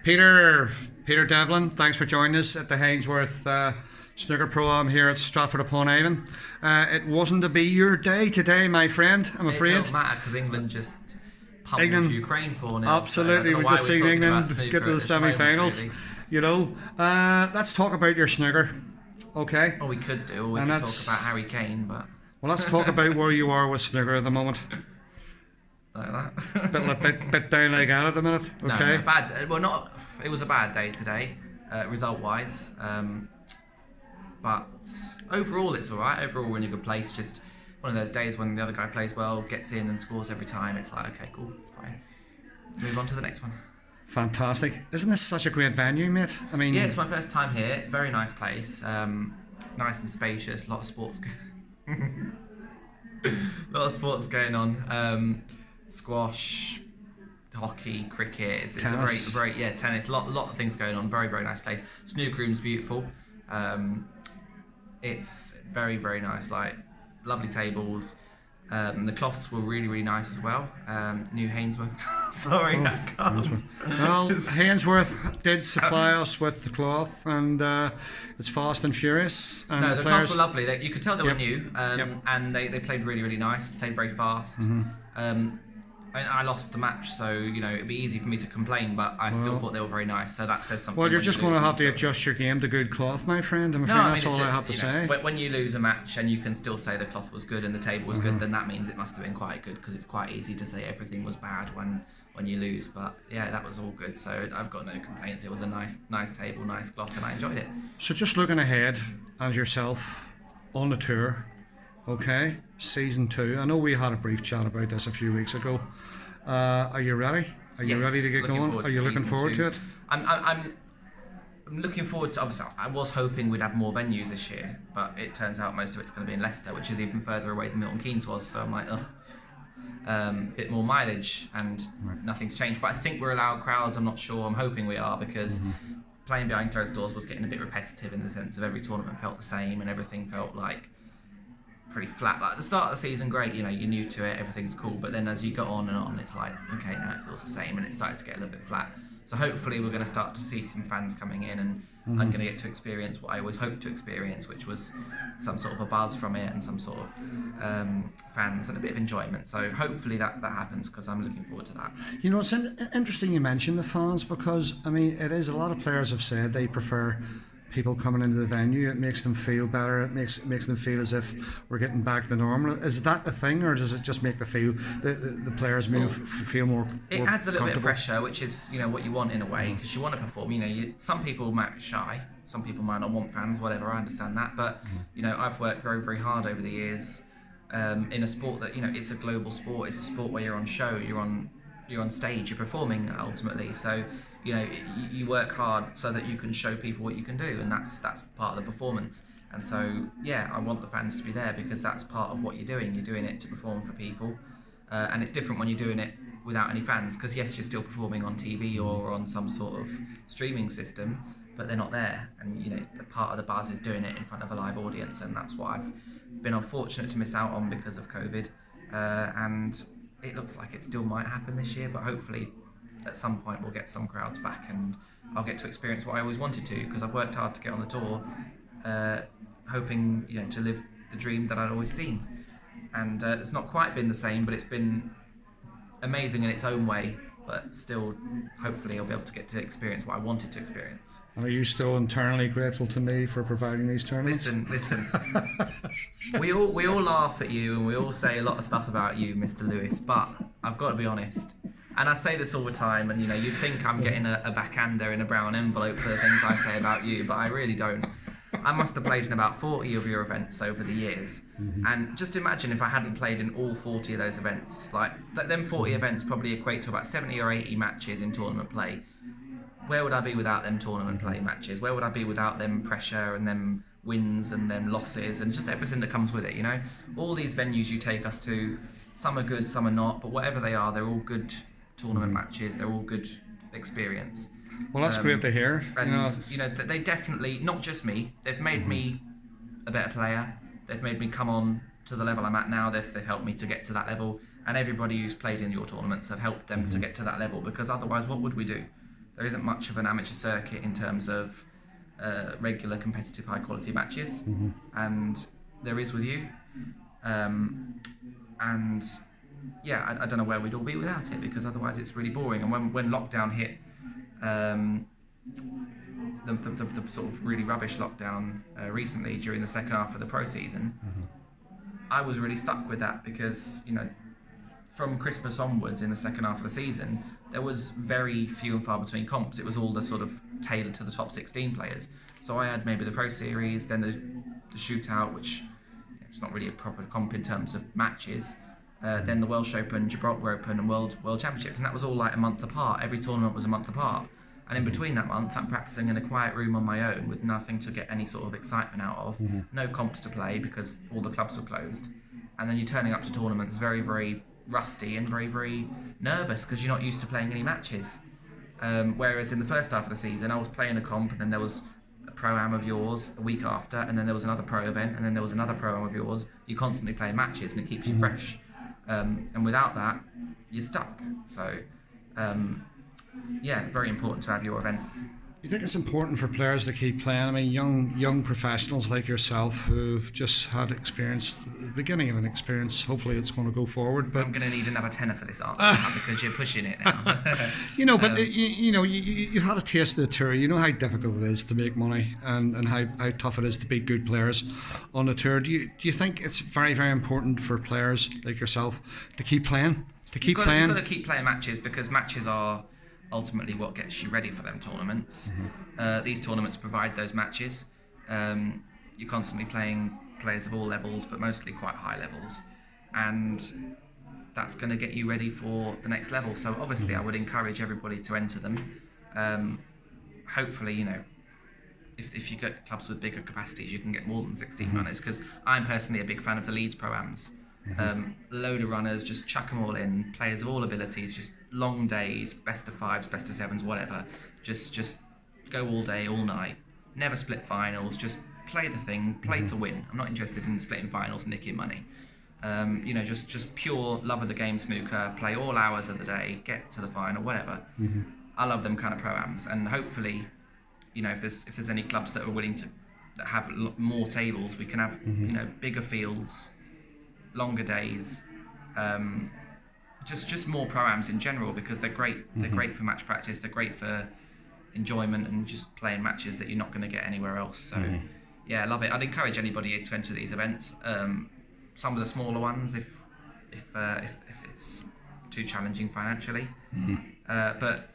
Peter Devlin, thanks for joining us at the Hainsworth Snooker Pro-Am here at Stratford-upon-Avon. It wasn't to be your day today, my friend, I'm afraid. It don't matter because England just pummeled Ukraine 4-0. Absolutely, we just seen England get to the semi-finals. Really. You know, let's talk about your snooker, okay? Oh, we could do. Or we could talk about Harry Kane, but... Well, let's talk about where you are with snooker at the moment. Like that? bit down like that at the minute, okay? No, bad. Well, not... It was a bad day today, result-wise. But overall, it's all right. Overall, we're in a good place. Just one of those days when the other guy plays well, gets in and scores every time. It's like, okay, cool, it's fine. Move on to the next one. Fantastic. Isn't this such a great venue, mate? I mean... Yeah, it's my first time here. Very nice place. Nice and spacious. A lot of sports going on. Squash, hockey, cricket. It's a very tennis. A lot of things going on. Very, very nice place. Snooker room's beautiful. It's very, very nice. Like lovely tables. The cloths were really, really nice as well. New Hainsworth. Sorry, I can't. Well, Hainsworth did supply us with the cloth, and it's fast and furious. And no, the cloths were lovely. You could tell they were new, Yep. and they played really, really nice. They played very fast. I lost the match, so it'd be easy for me to complain, but I still thought they were very nice. So that says something. Well, you're just going to have to adjust your game to good cloth, my friend. I'm afraid that's all I have to say. When you lose a match and you can still say the cloth was good and the table was good, then that means it must have been quite good, because it's quite easy to say everything was bad when you lose. But yeah, that was all good. So I've got no complaints. It was a nice table, nice cloth, and I enjoyed it. So just looking ahead as yourself on the tour. Okay, season 2. I know we had a brief chat about this a few weeks ago. Are you ready? Are you ready to get going? Are you looking forward to it? I'm looking forward to. Obviously, I was hoping we'd have more venues this year, but it turns out most of it's going to be in Leicester, which is even further away than Milton Keynes was. So I'm like, bit more mileage, and nothing's changed. But I think we're allowed crowds. I'm not sure. I'm hoping we are, because playing behind closed doors was getting a bit repetitive in the sense of every tournament felt the same and everything felt like pretty flat. Like at the start of the season, great, you're new to it, everything's cool, but then as you go on and on, it's like, okay, now it feels the same, and it started to get a little bit flat. So hopefully we're going to start to see some fans coming in, and I'm going to get to experience what I always hoped to experience, which was some sort of a buzz from it and some sort of fans and a bit of enjoyment. So hopefully that happens, because I'm looking forward to that. It's interesting you mention the fans, because I mean, it is, a lot of players have said they prefer people coming into the venue. It makes them feel better. It makes them feel as if we're getting back to normal. Is that the thing, or does it just make the players feel more? It adds a little bit of pressure, which is what you want in a way, because you want to perform. Some people might be shy. Some people might not want fans. Whatever, I understand that. But I've worked very, very hard over the years in a sport that it's a global sport. It's a sport where you're on show. You're on stage. You're performing ultimately. So. You work hard so that you can show people what you can do, and that's part of the performance. And so, yeah, I want the fans to be there, because that's part of what you're doing. You're doing it to perform for people, and it's different when you're doing it without any fans, because yes, you're still performing on TV or on some sort of streaming system, but they're not there. And the part of the buzz is doing it in front of a live audience, and that's what I've been unfortunate to miss out on because of COVID. And it looks like it still might happen this year, but hopefully at some point we'll get some crowds back, and I'll get to experience what I always wanted to, because I've worked hard to get on the tour, hoping to live the dream that I'd always seen. And it's not quite been the same, but it's been amazing in its own way. But still, hopefully I'll be able to get to experience what I wanted to experience. And are you still internally grateful to me for providing these tournaments? Listen. we all laugh at you, and we all say a lot of stuff about you, Mr. Lewis, but I've got to be honest. And I say this all the time, and you'd think I'm getting a backhander in a brown envelope for the things I say about you, but I really don't. I must have played in about 40 of your events over the years. And just imagine if I hadn't played in all 40 of those events. Like, them 40 events probably equate to about 70 or 80 matches in tournament play. Where would I be without them tournament play matches? Where would I be without them pressure and them wins and them losses and just everything that comes with it, All these venues you take us to, some are good, some are not, but whatever they are, they're all good tournament matches. They're all good experience. Well, that's great to hear. And they definitely, not just me, they've made me a better player. They've made me come on to the level I'm at now. They've helped me to get to that level, and everybody who's played in your tournaments have helped them to get to that level, because otherwise what would we do? there isn't much of an amateur circuit in terms of regular competitive high quality matches, and there is with you. And yeah, I don't know where we'd all be without it, because otherwise it's really boring. And when lockdown hit, the sort of really rubbish lockdown recently during the second half of the pro season, I was really stuck with that, because from Christmas onwards in the second half of the season, there was very few and far between comps. It was all the sort of tailored to the top 16 players. So I had maybe the Pro Series, then the shootout, which it's not really a proper comp in terms of matches. Then the Welsh Open, Gibraltar Open, and World Championships, and that was all like a month apart. Every tournament was a month apart, and in between that month, I'm practicing in a quiet room on my own with nothing to get any sort of excitement out of. No comps to play because all the clubs were closed, and then you're turning up to tournaments very, very rusty and very, very nervous because you're not used to playing any matches. Whereas in the first half of the season, I was playing a comp, and then there was a pro-am of yours a week after, and then there was another pro event, and then there was another pro-am of yours. You're constantly playing matches, and it keeps you fresh. And without that, you're stuck. So, yeah, very important to have your events. You think it's important for players to keep playing? I mean, young professionals like yourself who've just had experience, the beginning of an experience. Hopefully, it's going to go forward. But I'm going to need another tenner for this answer now, because you're pushing it now. But you've had a taste of the tour. You know how difficult it is to make money, and how tough it is to beat good players on the tour. Do you think it's very, very important for players like yourself to keep playing? You've got to keep playing matches, because matches are ultimately what gets you ready for them tournaments. These tournaments provide those matches. You're constantly playing players of all levels, but mostly quite high levels, and that's going to get you ready for the next level. So obviously I would encourage everybody to enter them. Hopefully, if you get clubs with bigger capacities, you can get more than 16 runners, because I'm personally a big fan of the Leeds Pro-Ams. Load of runners, just chuck them all in, players of all abilities, just long days, best of fives, best of sevens, whatever, just go all day, all night, never split finals, just play the thing, play to win. I'm not interested in splitting finals and nicking money. Just pure love of the game snooker, play all hours of the day, get to the final, whatever. I love them kind of pro-ams, and hopefully, if there's any clubs that are willing to that have more tables, we can have bigger fields, longer days, just more pro-ams in general, because they're great. They're great for match practice. They're great for enjoyment and just playing matches that you're not going to get anywhere else. So yeah, I love it. I'd encourage anybody to enter these events. Some of the smaller ones, if it's too challenging financially, but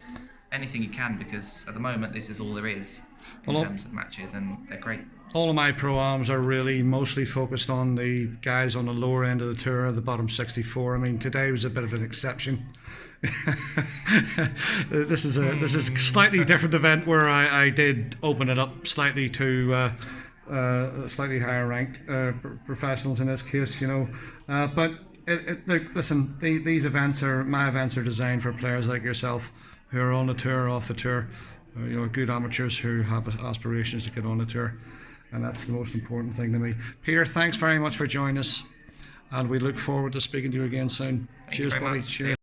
anything you can, because at the moment this is all there is in terms of matches, and they're great. All of my pro-ams are really mostly focused on the guys on the lower end of the tour, the bottom 64. I mean, today was a bit of an exception. This is a slightly different event where I did open it up slightly to slightly higher ranked professionals in this case, But listen, these events my events are designed for players like yourself who are on the tour, off the tour, good amateurs who have aspirations to get on the tour. And that's the most important thing to me. Peter, thanks very much for joining us, and we look forward to speaking to you again soon. Cheers, buddy. Cheers.